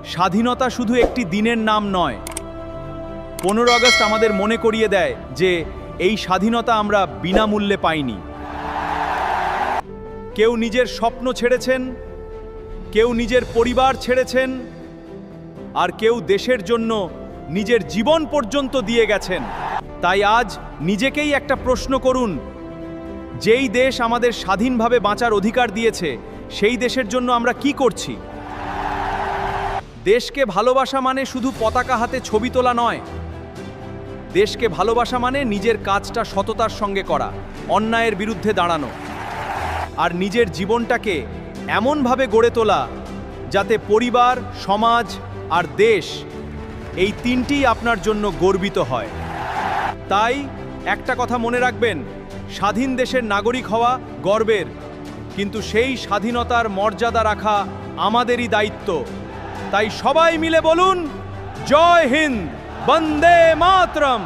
স্বাধীনতা শুধু একটি দিনের নাম নয়। 15 আগস্ট আমাদের মনে করিয়ে দেয় যে এই স্বাধীনতা আমরা বিনামূল্যে পাইনি। কেউ নিজের স্বপ্ন ছেড়েছেন, কেউ নিজের পরিবার ছেড়েছেন, আর কেউ দেশের জন্য নিজের জীবন পর্যন্ত দিয়ে গেছেন। তাই আজ নিজেকেই একটা প্রশ্ন করুন, যেই দেশ আমাদের স্বাধীনভাবে বাঁচার অধিকার দিয়েছে সেই দেশের জন্য আমরা কি করছি? দেশকে ভালোবাসা মানে শুধু পতাকা হাতে ছবি তোলা নয়। দেশকে ভালোবাসা মানে নিজের কাজটা সততার সঙ্গে করা, অন্যায়ের বিরুদ্ধে দাঁড়ানো, আর নিজের জীবনটাকে এমনভাবে গড়ে তোলা যাতে পরিবার, সমাজ আর দেশ এই তিনটিই আপনার জন্য গর্বিত হয়। তাই একটা কথা মনে রাখবেন, স্বাধীন দেশের নাগরিক হওয়া গর্বের, কিন্তু সেই স্বাধীনতার মর্যাদা রাখা আমাদেরই দায়িত্ব। তাই সবাই মিলে বলুন, জয় হিন্দ, বন্দে মাতরম।